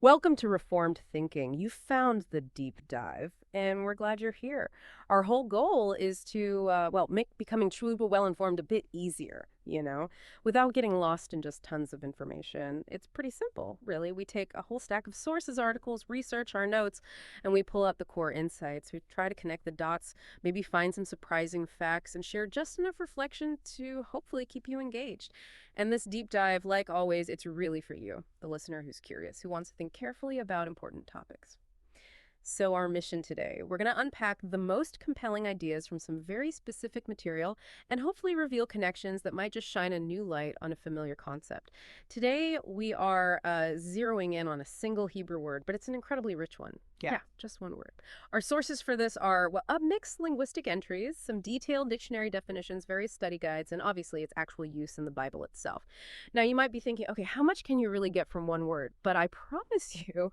Welcome to Reformed Thinking. You found the deep dive, and we're glad you're here. Our whole goal is to, make becoming truly well-informed a bit easier, without getting lost in just tons of information. It's pretty simple, really. We take a whole stack of sources, articles, research, our notes, and we pull out the core insights. We try to connect the dots, maybe find some surprising facts, and share just enough reflection to hopefully keep you engaged. And this deep dive, like always, it's really for you, the listener who's curious, who wants to think carefully about important topics. So our mission today, we're going to unpack the most compelling ideas from some very specific material and hopefully reveal connections that might just shine a new light on a familiar concept. Today, we are zeroing in on a single Hebrew word, but it's an incredibly rich one. Yeah, just one word. Our sources for this are mixed linguistic entries, some detailed dictionary definitions, various study guides, and obviously its actual use in the Bible itself. Now, you might be thinking, okay, how much can you really get from one word? But I promise you,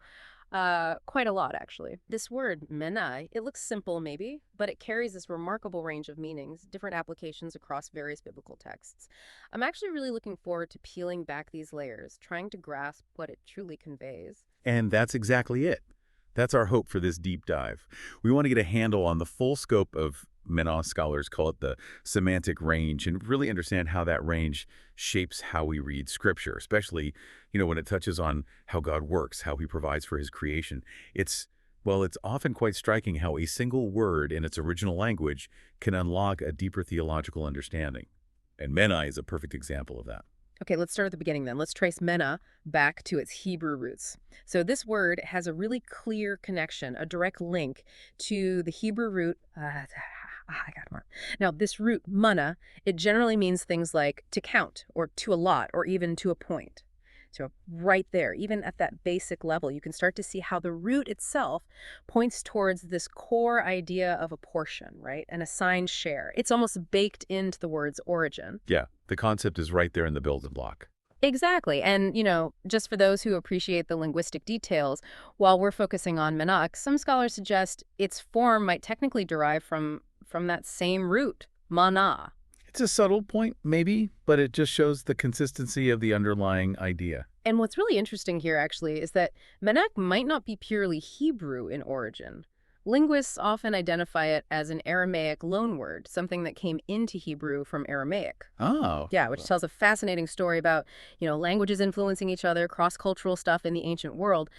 quite a lot, actually. This word, menai, it looks simple maybe, but it carries this remarkable range of meanings, different applications across various biblical texts. I'm actually really looking forward to peeling back these layers, trying to grasp what it truly conveys. And that's exactly it. That's our hope for this deep dive. We want to get a handle on the full scope of Menāṯ, scholars call it the semantic range, and really understand how that range shapes how we read Scripture, especially, when it touches on how God works, how he provides for his creation. It's often quite striking how a single word in its original language can unlock a deeper theological understanding. And Menai is a perfect example of that. Okay, let's start at the beginning then. Let's trace mena back to its Hebrew roots. So this word has a really clear connection, a direct link to the Hebrew root. I got one. Now, this root, mana, it generally means things like to count or to allot or even to a point. So right there, even at that basic level, you can start to see how the root itself points towards this core idea of a portion, right? An assigned share. It's almost baked into the word's origin. Yeah, the concept is right there in the building block. Exactly. And, just for those who appreciate the linguistic details, while we're focusing on Menāṯ, some scholars suggest its form might technically derive from that same root, mana. It's a subtle point, maybe, but it just shows the consistency of the underlying idea. And what's really interesting here, actually, is that Menāṯ might not be purely Hebrew in origin. Linguists often identify it as an Aramaic loanword, something that came into Hebrew from Aramaic. Oh. Yeah, which tells a fascinating story about, languages influencing each other, cross-cultural stuff in the ancient world.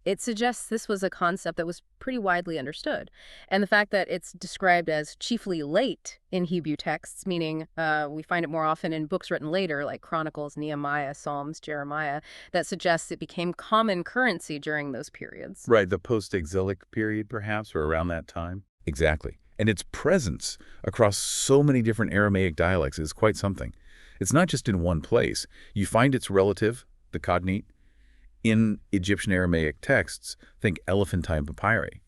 It suggests this was a concept that was pretty widely understood. And the fact that it's described as chiefly late in Hebrew texts, meaning we find it more often in books written later, like Chronicles, Nehemiah, Psalms, Jeremiah, that suggests it became common currency during those periods. Right, the post-exilic period, perhaps, or around that time. Exactly. And its presence across so many different Aramaic dialects is quite something. It's not just in one place. You find its relative, the cognate, in Egyptian Aramaic texts, think elephantine papyri.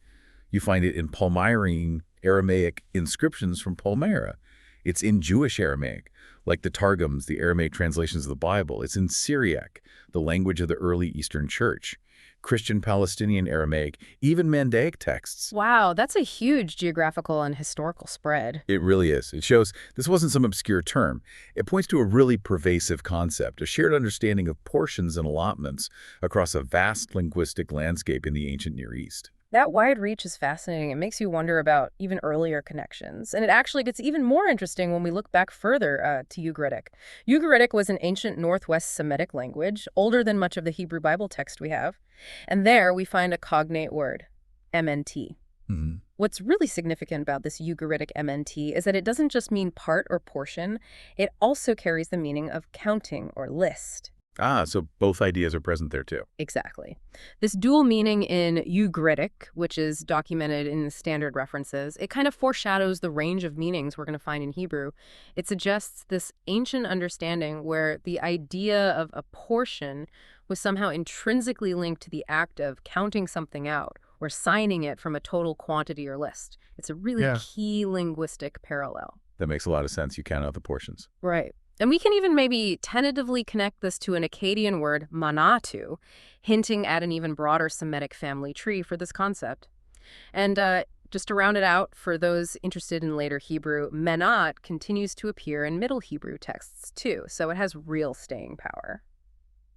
You find it in Palmyrene Aramaic inscriptions from Palmyra. It's in Jewish Aramaic, like the Targums, the Aramaic translations of the Bible. It's in Syriac, the language of the early Eastern Church. Christian Palestinian Aramaic, even Mandaic texts. Wow, that's a huge geographical and historical spread. It really is. It shows this wasn't some obscure term. It points to a really pervasive concept, a shared understanding of portions and allotments across a vast linguistic landscape in the ancient Near East. That wide reach is fascinating. It makes you wonder about even earlier connections. And it actually gets even more interesting when we look back further to Ugaritic. Ugaritic was an ancient Northwest Semitic language, older than much of the Hebrew Bible text we have. And there we find a cognate word, MNT. Mm-hmm. What's really significant about this Ugaritic MNT is that it doesn't just mean part or portion. It also carries the meaning of counting or list. Ah, so both ideas are present there too. Exactly. This dual meaning in Ugaritic, which is documented in the standard references, it kind of foreshadows the range of meanings we're going to find in Hebrew. It suggests this ancient understanding where the idea of a portion was somehow intrinsically linked to the act of counting something out or signing it from a total quantity or list. It's a really key linguistic parallel. That makes a lot of sense. You count out the portions. Right. And we can even maybe tentatively connect this to an Akkadian word, manātu, hinting at an even broader Semitic family tree for this concept. And just to round it out, for those interested in later Hebrew, Menat continues to appear in Middle Hebrew texts too, so it has real staying power.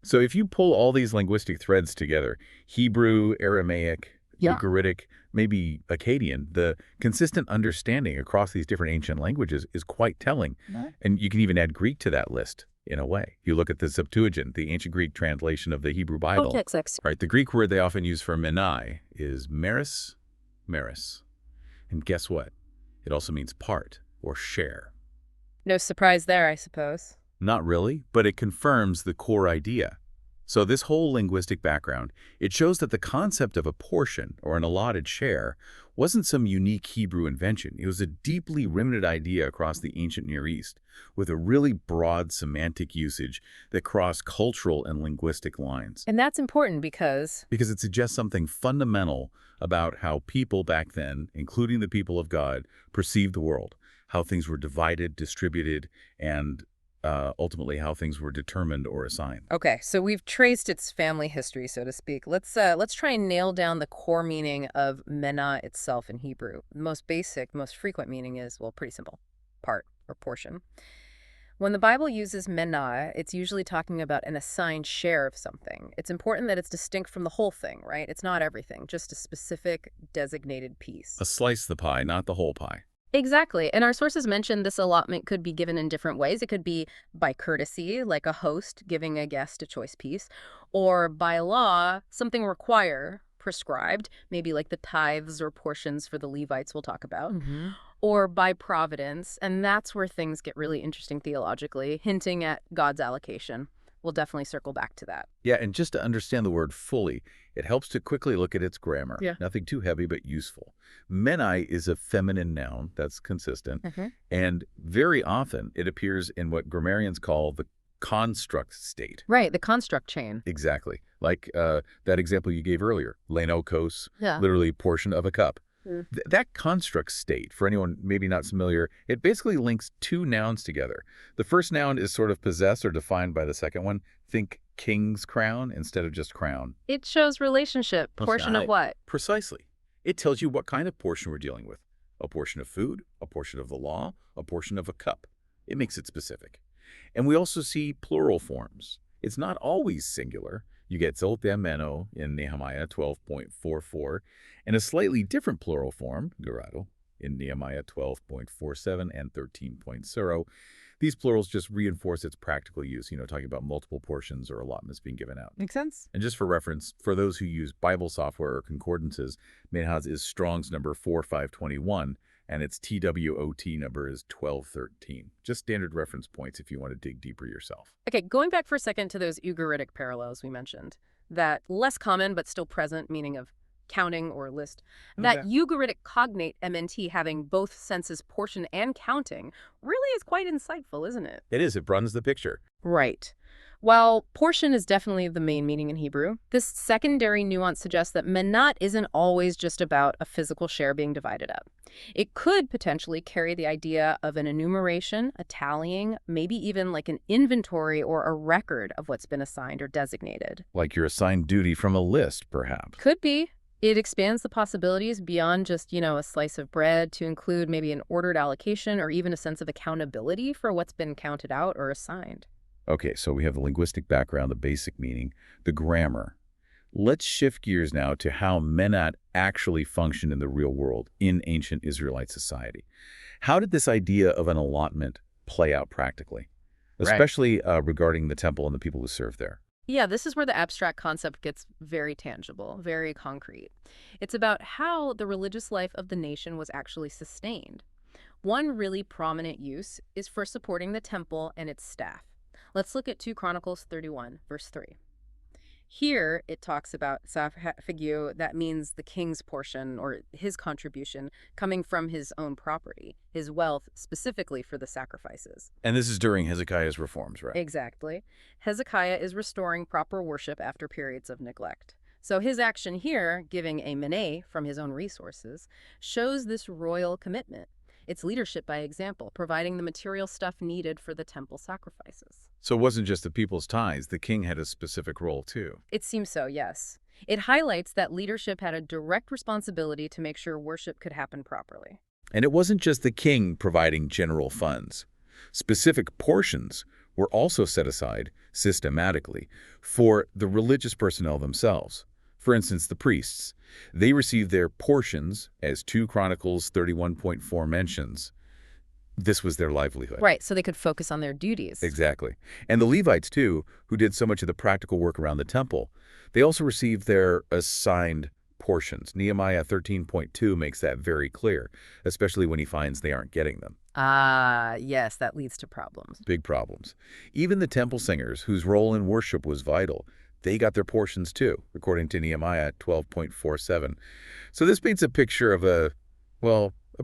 So if you pull all these linguistic threads together, Hebrew, Aramaic, Yeah. Ugaritic, maybe Akkadian, the consistent understanding across these different ancient languages is quite telling. Right. And you can even add Greek to that list in a way. You look at the Septuagint, the ancient Greek translation of the Hebrew Bible. Right, the Greek word they often use for menai is meris, meris. And guess what? It also means part or share. No surprise there, I suppose. Not really, but it confirms the core idea. So this whole linguistic background, it shows that the concept of a portion or an allotted share wasn't some unique Hebrew invention. It was a deeply remnant idea across the ancient Near East, with a really broad semantic usage that crossed cultural and linguistic lines. And that's important because Because it suggests something fundamental about how people back then, including the people of God, perceived the world, how things were divided, distributed, and ultimately how things were determined or assigned. Okay, so we've traced its family history, so to speak. Let's try and nail down the core meaning of Menat itself in Hebrew. The most basic, most frequent meaning is, well, pretty simple. Part or portion. When the Bible uses Menat, it's usually talking about an assigned share of something. It's important that it's distinct from the whole thing, right? It's not everything, just a specific designated piece. A slice of the pie, not the whole pie. Exactly. And our sources mention this allotment could be given in different ways. It could be by courtesy, like a host giving a guest a choice piece, or by law, something prescribed, maybe like the tithes or portions for the Levites we'll talk about, or by providence. And that's where things get really interesting theologically, hinting at God's allocation. We'll definitely circle back to that. Yeah, and just to understand the word fully, it helps to quickly look at its grammar. Yeah. Nothing too heavy, but useful. Menai is a feminine noun that's consistent, and very often it appears in what grammarians call the construct state. Right, the construct chain. Exactly. Like that example you gave earlier, lenokos, Yeah. literally portion of a cup. That construct state, for anyone maybe not familiar, it basically links two nouns together. The first noun is sort of possessed or defined by the second one. Think king's crown instead of just crown. It shows relationship. Portion of what? Precisely. It tells you what kind of portion we're dealing with. A portion of food, a portion of the law, a portion of a cup. It makes it specific. And we also see plural forms. It's not always singular. You get zoltheameno in Nehemiah 12.44, and a slightly different plural form, gerado, in Nehemiah 12.47 and 13.0. These plurals just reinforce its practical use, talking about multiple portions or allotments being given out. Makes sense. And just for reference, for those who use Bible software or concordances, Menat is Strong's number 4521, and its TWOT number is 1213. Just standard reference points if you want to dig deeper yourself. Okay, going back for a second to those Ugaritic parallels we mentioned, that less common but still present meaning of counting or list, that Ugaritic cognate MNT having both senses portion and counting really is quite insightful, isn't it? It is. It broadens the picture. Right. While portion is definitely the main meaning in Hebrew, this secondary nuance suggests that menat isn't always just about a physical share being divided up. It could potentially carry the idea of an enumeration, a tallying, maybe even like an inventory or a record of what's been assigned or designated. Like your assigned duty from a list, perhaps. Could be. It expands the possibilities beyond just, a slice of bread to include maybe an ordered allocation or even a sense of accountability for what's been counted out or assigned. Okay, so we have the linguistic background, the basic meaning, the grammar. Let's shift gears now to how Menat actually functioned in the real world in ancient Israelite society. How did this idea of an allotment play out practically, especially regarding the temple and the people who served there? Yeah, this is where the abstract concept gets very tangible, very concrete. It's about how the religious life of the nation was actually sustained. One really prominent use is for supporting the temple and its staff. Let's look at 2 Chronicles 31, verse 3. Here, it talks about safigio, that means the king's portion or his contribution coming from his own property, his wealth specifically for the sacrifices. And this is during Hezekiah's reforms, right? Exactly. Hezekiah is restoring proper worship after periods of neglect. So his action here, giving a meneh from his own resources, shows this royal commitment. It's leadership by example, providing the material stuff needed for the temple sacrifices. So it wasn't just the people's tithes. The king had a specific role, too. It seems so, yes. It highlights that leadership had a direct responsibility to make sure worship could happen properly. And it wasn't just the king providing general funds. Specific portions were also set aside systematically for the religious personnel themselves. For instance, the priests. They received their portions, as 2 Chronicles 31.4 mentions. This was their livelihood. Right, so they could focus on their duties. Exactly. And the Levites, too, who did so much of the practical work around the temple, they also received their assigned portions. Nehemiah 13.2 makes that very clear, especially when he finds they aren't getting them. Ah, yes, that leads to problems. Big problems. Even the temple singers, whose role in worship was vital, they got their portions too, according to Nehemiah 12.47. So this paints a picture of a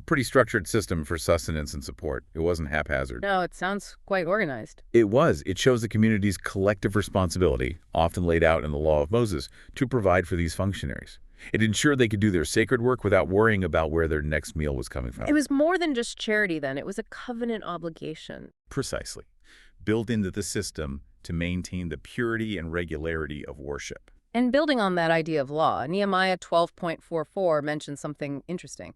pretty structured system for sustenance and support. It wasn't haphazard. No, it sounds quite organized. It was. It shows the community's collective responsibility, often laid out in the Law of Moses, to provide for these functionaries. It ensured they could do their sacred work without worrying about where their next meal was coming from. It was more than just charity then. It was a covenant obligation. Precisely. Built into the system to maintain the purity and regularity of worship. And building on that idea of law, Nehemiah 12.44 mentions something interesting.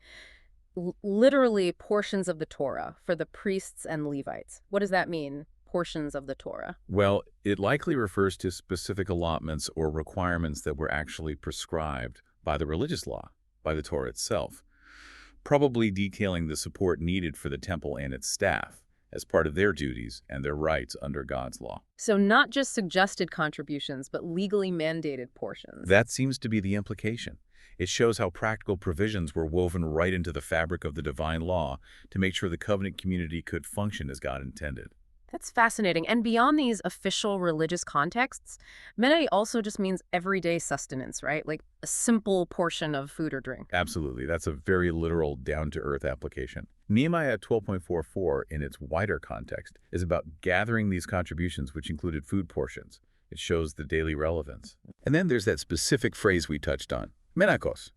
Literally portions of the Torah for the priests and Levites. What does that mean, portions of the Torah? Well, it likely refers to specific allotments or requirements that were actually prescribed by the religious law, by the Torah itself, probably detailing the support needed for the temple and its staff as part of their duties and their rights under God's law. So not just suggested contributions, but legally mandated portions. That seems to be the implication. It shows how practical provisions were woven right into the fabric of the divine law to make sure the covenant community could function as God intended. That's fascinating. And beyond these official religious contexts, Menat also just means everyday sustenance, right? Like a simple portion of food or drink. Absolutely. That's a very literal, down-to-earth application. Nehemiah 12.44, in its wider context, is about gathering these contributions, which included food portions. It shows the daily relevance. And then there's that specific phrase we touched on, menakos,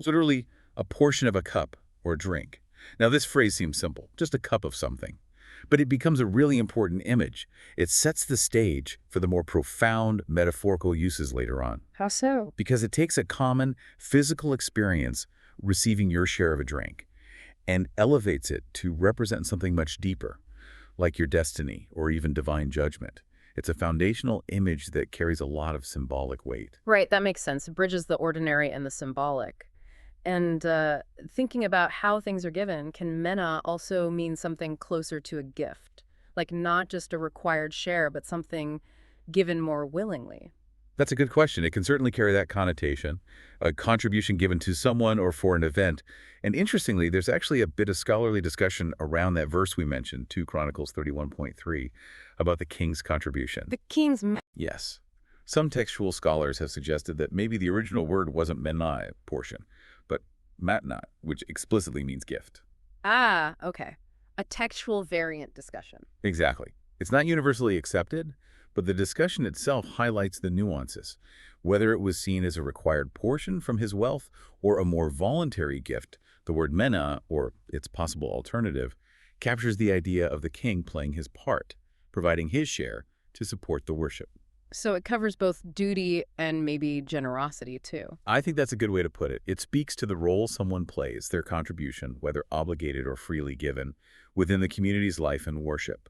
literally a portion of a cup or drink. Now, this phrase seems simple, just a cup of something. But it becomes a really important image. It sets the stage for the more profound metaphorical uses later on. How so? Because it takes a common physical experience, receiving your share of a drink, and elevates it to represent something much deeper, like your destiny or even divine judgment. It's a foundational image that carries a lot of symbolic weight. Right, that makes sense. It bridges the ordinary and the symbolic. And thinking about how things are given, can mena also mean something closer to a gift? Like not just a required share, but something given more willingly? That's a good question. It can certainly carry that connotation, a contribution given to someone or for an event. And interestingly, there's actually a bit of scholarly discussion around that verse we mentioned, 2 Chronicles 31.3, about the king's contribution. The king's... Yes. Some textual scholars have suggested that maybe the original word wasn't menai, portion, but matnat, which explicitly means gift. Ah, okay. A textual variant discussion. Exactly. It's not universally accepted, but the discussion itself highlights the nuances. Whether it was seen as a required portion from his wealth or a more voluntary gift, the word mena, or its possible alternative, captures the idea of the king playing his part, providing his share to support the worship. So it covers both duty and maybe generosity, too. I think that's a good way to put it. It speaks to the role someone plays, their contribution, whether obligated or freely given, within the community's life and worship.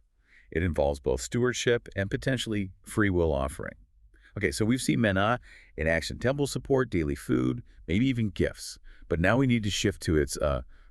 It involves both stewardship and potentially free will offering. Okay, so we've seen mena in action, temple support, daily food, maybe even gifts. But now we need to shift to its,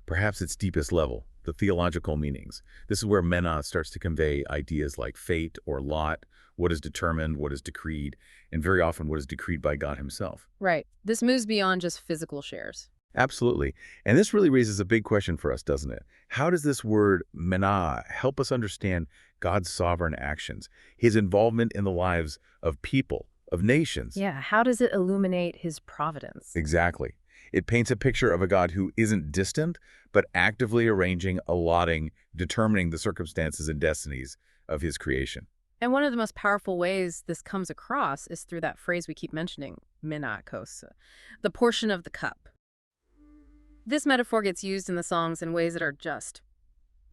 perhaps its deepest level, the theological meanings. This is where mena starts to convey ideas like fate or lot, what is determined, what is decreed, and very often what is decreed by God himself. Right. This moves beyond just physical shares. Absolutely. And this really raises a big question for us, doesn't it? How does this word menā help us understand God's sovereign actions, his involvement in the lives of people, of nations? Yeah, how does it illuminate his providence? Exactly. It paints a picture of a God who isn't distant, but actively arranging, allotting, determining the circumstances and destinies of his creation. And one of the most powerful ways this comes across is through that phrase we keep mentioning, menakos, the portion of the cup. This metaphor gets used in the songs in ways that are just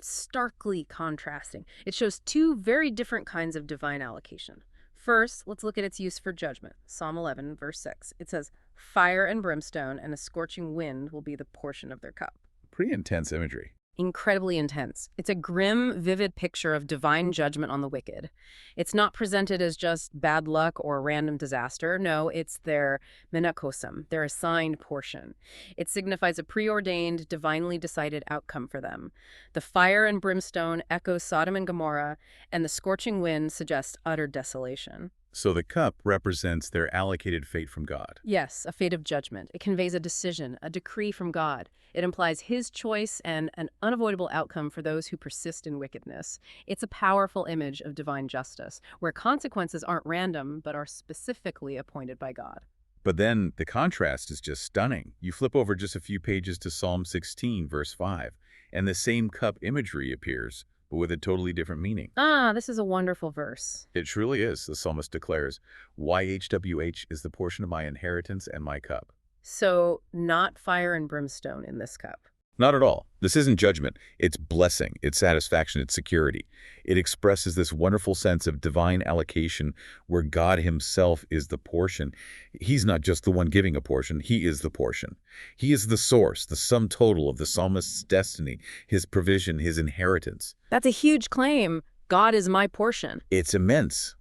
starkly contrasting. It shows two very different kinds of divine allocation. First, let's look at its use for judgment. Psalm 11, verse 6. It says, "Fire and brimstone and a scorching wind will be the portion of their cup." Pretty intense imagery. incredibly intense. It's a grim, vivid picture of divine judgment on the wicked. It's not presented as just bad luck or random disaster. No, it's their menakosam, their assigned portion. It signifies a preordained, divinely decided outcome for them. The fire and brimstone echoes Sodom and Gomorrah, and the scorching wind suggests utter desolation. So the cup represents their allocated fate from God. Yes, a fate of judgment. It conveys a decision, a decree from God. It implies his choice and an unavoidable outcome for those who persist in wickedness. It's a powerful image of divine justice, where consequences aren't random, but are specifically appointed by God. But then the contrast is just stunning. You flip over just a few pages to Psalm 16, verse 5, and the same cup imagery appears, but with a totally different meaning. Ah, this is a wonderful verse. It truly is, the psalmist declares, YHWH is the portion of my inheritance and my cup. So, not fire and brimstone in this cup. Not at all. This isn't judgment. It's blessing, it's satisfaction, it's security. It expresses this wonderful sense of divine allocation where God himself is the portion. He's not just the one giving a portion, he is the portion. He is the source, the sum total of the psalmist's destiny, his provision, his inheritance. That's a huge claim. God is my portion. It's immense.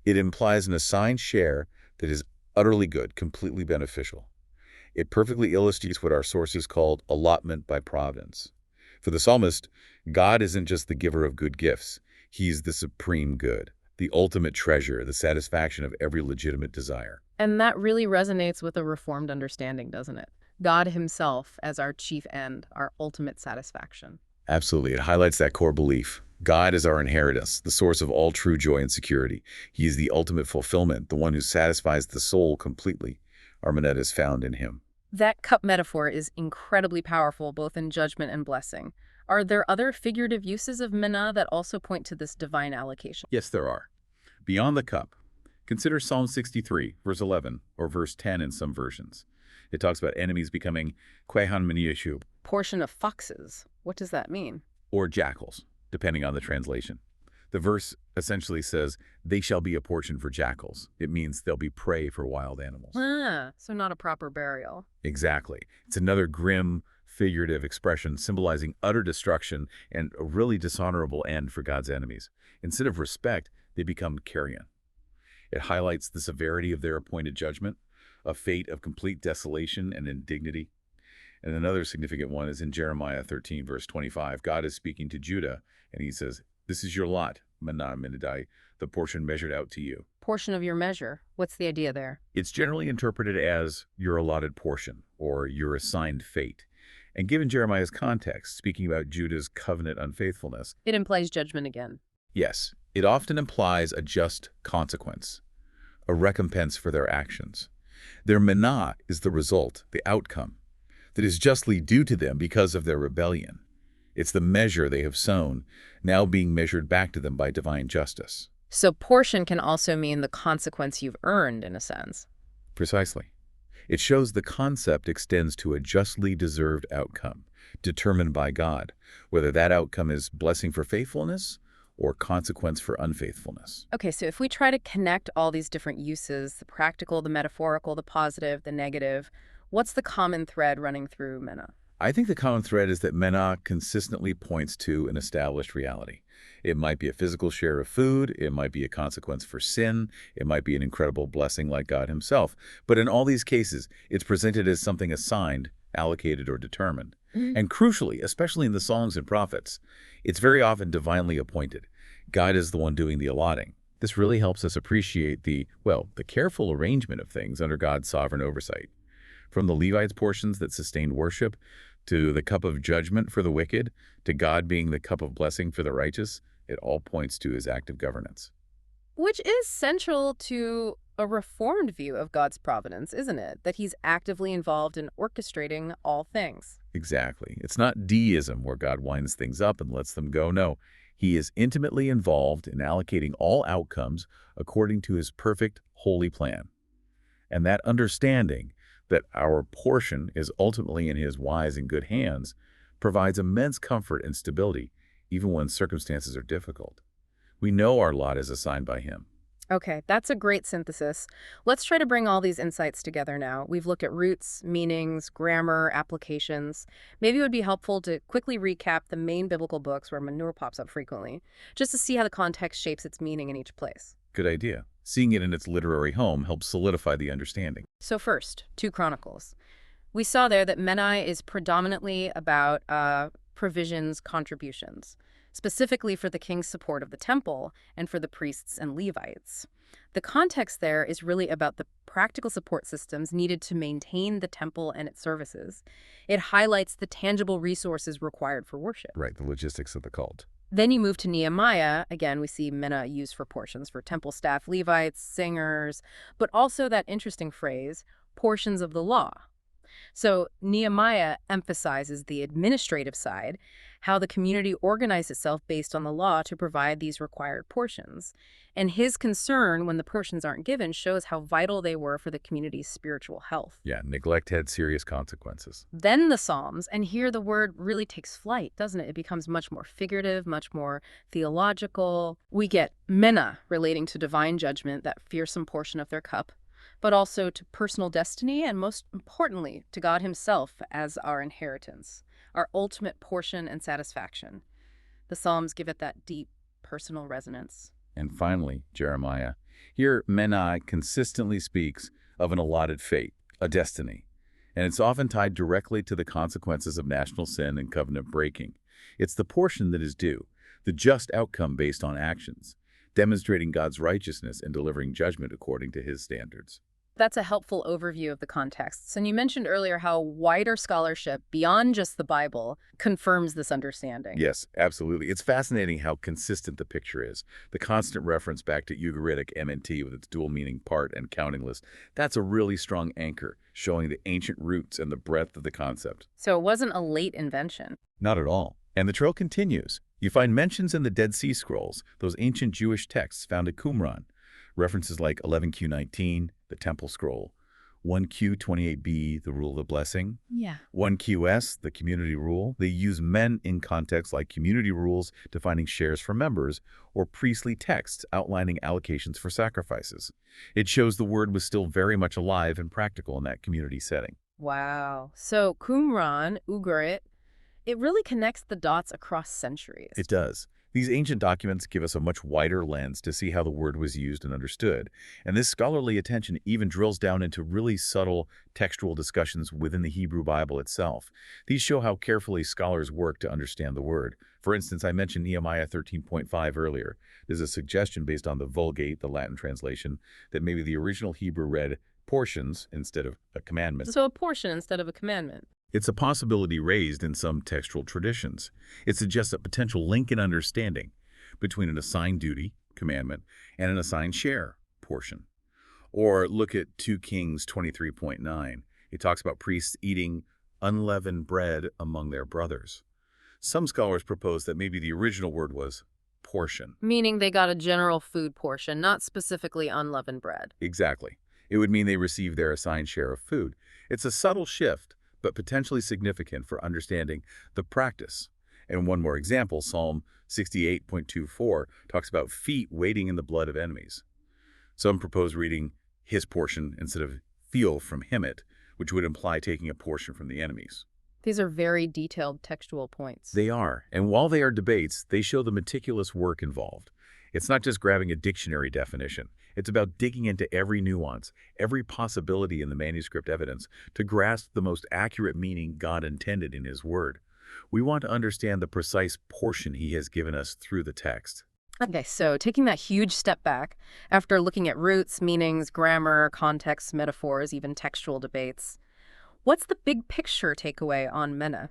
It implies an assigned share that is utterly good, completely beneficial. It perfectly illustrates what our sources called allotment by providence. For the psalmist, God isn't just the giver of good gifts. He's the supreme good, the ultimate treasure, the satisfaction of every legitimate desire. And that really resonates with a Reformed understanding, doesn't it? God himself as our chief end, our ultimate satisfaction. Absolutely. It highlights that core belief. God is our inheritance, the source of all true joy and security. He is the ultimate fulfillment, the one who satisfies the soul completely. Our Menat is found in him. That cup metaphor is incredibly powerful, both in judgment and blessing. Are there other figurative uses of Menat that also point to this divine allocation? Yes, there are. Beyond the cup, consider Psalm 63, verse 11, or verse 10 in some versions. It talks about enemies becoming kwehan meniashub, Portion of foxes. What does that mean? or jackals, depending on the translation. The verse essentially says, they shall be a portion for jackals. It means they'll be prey for wild animals. Ah, so not a proper burial. Exactly. It's another grim, figurative expression symbolizing utter destruction and a really dishonorable end for God's enemies. Instead of respect, they become carrion. It highlights the severity of their appointed judgment, a fate of complete desolation and indignity. And another significant one is in Jeremiah 13, verse 25. God is speaking to Judah, and he says, this is your lot, Menāṭ, the portion measured out to you. Portion of your measure. What's the idea there? It's generally interpreted as your allotted portion or your assigned fate. And given Jeremiah's context, speaking about Judah's covenant unfaithfulness, It implies judgment again. yes, it often implies a just consequence, a recompense for their actions. Their Menat is the result, the outcome, that is justly due to them because of their rebellion. It's the measure they have sown, now being measured back to them by divine justice. So portion can also mean the consequence you've earned, in a sense. Precisely. It shows the concept extends to a justly deserved outcome, determined by God, whether that outcome is blessing for faithfulness or consequence for unfaithfulness. Okay, so if we try to connect all these different uses, the practical, the metaphorical, the positive, the negative, what's the common thread running through Menat? I think the common thread is that Menat consistently points to an established reality. It might be a physical share of food, it might be a consequence for sin, it might be an incredible blessing like God himself. But in all these cases, it's presented as something assigned, allocated, or determined. And crucially, especially in the Psalms and Prophets, it's very often divinely appointed. God is the one doing the allotting. This really helps us appreciate the careful arrangement of things under God's sovereign oversight. From the Levites' portions that sustained worship, to the cup of judgment for the wicked, to God being the cup of blessing for the righteous, it all points to his active governance. Which is central to a Reformed view of God's providence, isn't it? That he's actively involved in orchestrating all things. Exactly. It's not deism where God winds things up and lets them go. No, he is intimately involved in allocating all outcomes according to his perfect, holy plan. And that understanding that our portion is ultimately in his wise and good hands provides immense comfort and stability, even when circumstances are difficult. We know our lot is assigned by him. Okay, that's a great synthesis. Let's try to bring all these insights together now. We've looked at roots, meanings, grammar, applications. Maybe it would be helpful to quickly recap the main biblical books where manure pops up frequently, just to see how the context shapes its meaning in each place. Good idea. Seeing it in its literary home helps solidify the understanding. So first, 2 Chronicles. We saw there that Menai is predominantly about provisions, contributions, specifically for the king's support of the temple and for the priests and Levites. The context there is really about the practical support systems needed to maintain the temple and its services. It highlights the tangible resources required for worship. Right, the logistics of the cult. Then you move to Nehemiah. Again, we see Mena used for portions for temple staff, Levites, singers, but also that interesting phrase, portions of the law. So Nehemiah emphasizes the administrative side, how the community organized itself based on the law to provide these required portions. And his concern when the portions aren't given shows how vital they were for the community's spiritual health. Yeah, neglect had serious consequences. Then the Psalms, and here the word really takes flight, doesn't it? It becomes much more figurative, much more theological. We get Mena relating to divine judgment, that fearsome portion of their cup, but also to personal destiny and, most importantly, to God himself as our inheritance, our ultimate portion and satisfaction. The Psalms give it that deep personal resonance. And finally, Jeremiah. Here, Menai consistently speaks of an allotted fate, a destiny, and it's often tied directly to the consequences of national sin and covenant breaking. It's the portion that is due, the just outcome based on actions, demonstrating God's righteousness and delivering judgment according to his standards. That's a helpful overview of the contexts. And you mentioned earlier how wider scholarship beyond just the Bible confirms this understanding. Yes, absolutely. It's fascinating how consistent the picture is. The constant reference back to Ugaritic MNT with its dual meaning part and counting list, that's a really strong anchor, showing the ancient roots and the breadth of the concept. So it wasn't a late invention. Not at all. And the trail continues. You find mentions in the Dead Sea Scrolls, those ancient Jewish texts found at Qumran. References like 11Q19, the Temple Scroll, 1Q28b, the Rule of the Blessing, 1QS, the Community Rule. They use men in contexts like community rules defining shares for members, or priestly texts outlining allocations for sacrifices. It shows the word was still very much alive and practical in that community setting. Wow. So Qumran, Ugaritic, it really connects the dots across centuries. It does. These ancient documents give us a much wider lens to see how the word was used and understood, and this scholarly attention even drills down into really subtle textual discussions within the Hebrew Bible itself. These show how carefully scholars work to understand the word. For instance, I mentioned Nehemiah 13.5 earlier. There's a suggestion based on the Vulgate, the Latin translation, that maybe the original Hebrew read portions instead of a commandment. So a portion instead of a commandment. It's a possibility raised in some textual traditions. It suggests a potential link in understanding between an assigned duty, commandment, and an assigned share, portion. Or look at 2 Kings 23.9. It talks about priests eating unleavened bread among their brothers. Some scholars propose that maybe the original word was portion. Meaning they got a general food portion, not specifically unleavened bread. Exactly. It would mean they received their assigned share of food. It's a subtle shift, but potentially significant for understanding the practice. And one more example, Psalm 68.24 talks about feet wading in the blood of enemies. Some propose reading his portion instead of feel from Hemet, which would imply taking a portion from the enemies. These are very detailed textual points. They are, and while they are debates, they show the meticulous work involved. It's not just grabbing a dictionary definition. It's about digging into every nuance, every possibility in the manuscript evidence to grasp the most accurate meaning God intended in his word. We want to understand the precise portion he has given us through the text. Okay, so taking that huge step back, after looking at roots, meanings, grammar, context, metaphors, even textual debates, what's the big picture takeaway on Mena?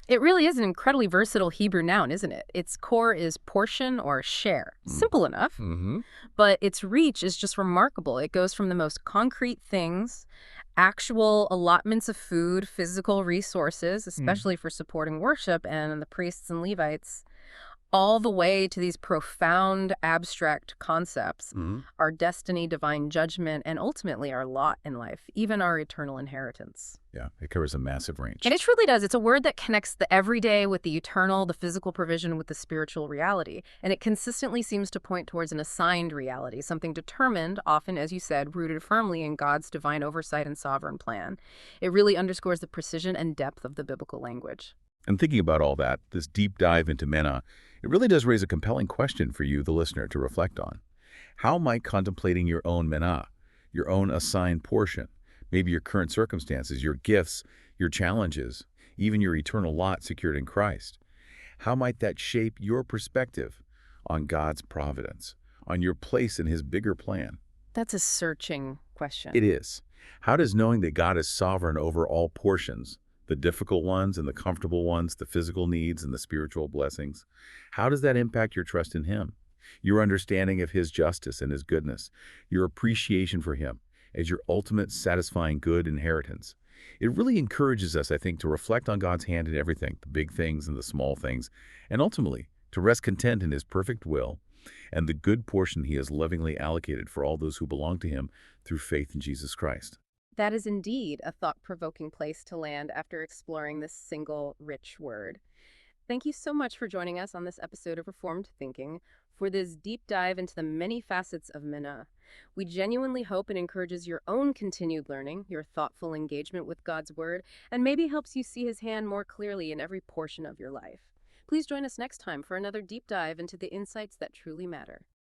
It really is an incredibly versatile Hebrew noun, isn't it? Its core is portion or share. Simple enough, but its reach is just remarkable. It goes from the most concrete things, actual allotments of food, physical resources, especially for supporting worship and the priests and Levites, all the way to these profound abstract concepts, Hmm. our destiny, divine judgment, and ultimately our lot in life, even our eternal inheritance. Yeah, it covers a massive range. And it truly does. It's a word that connects the everyday with the eternal, the physical provision with the spiritual reality. And it consistently seems to point towards an assigned reality, something determined, often, as you said, rooted firmly in God's divine oversight and sovereign plan. It really underscores the precision and depth of the biblical language. And thinking about all that, this deep dive into Menā, it really does raise a compelling question for you, the listener, to reflect on. How might contemplating your own Menā, your own assigned portion, maybe your current circumstances, your gifts, your challenges, even your eternal lot secured in Christ, how might that shape your perspective on God's providence, on your place in his bigger plan? That's a searching question. It is. How does knowing that God is sovereign over all portions, the difficult ones and the comfortable ones, the physical needs and the spiritual blessings, how does that impact your trust in him, your understanding of his justice and his goodness, your appreciation for him as your ultimate satisfying good inheritance? It really encourages us, I think, to reflect on God's hand in everything, the big things and the small things, and ultimately to rest content in his perfect will and the good portion he has lovingly allocated for all those who belong to him through faith in Jesus Christ. That is indeed a thought-provoking place to land after exploring this single rich word. Thank you so much for joining us on this episode of Reformed Thinking for this deep dive into the many facets of Menā. We genuinely hope it encourages your own continued learning, your thoughtful engagement with God's Word, and maybe helps you see his hand more clearly in every portion of your life. Please join us next time for another deep dive into the insights that truly matter.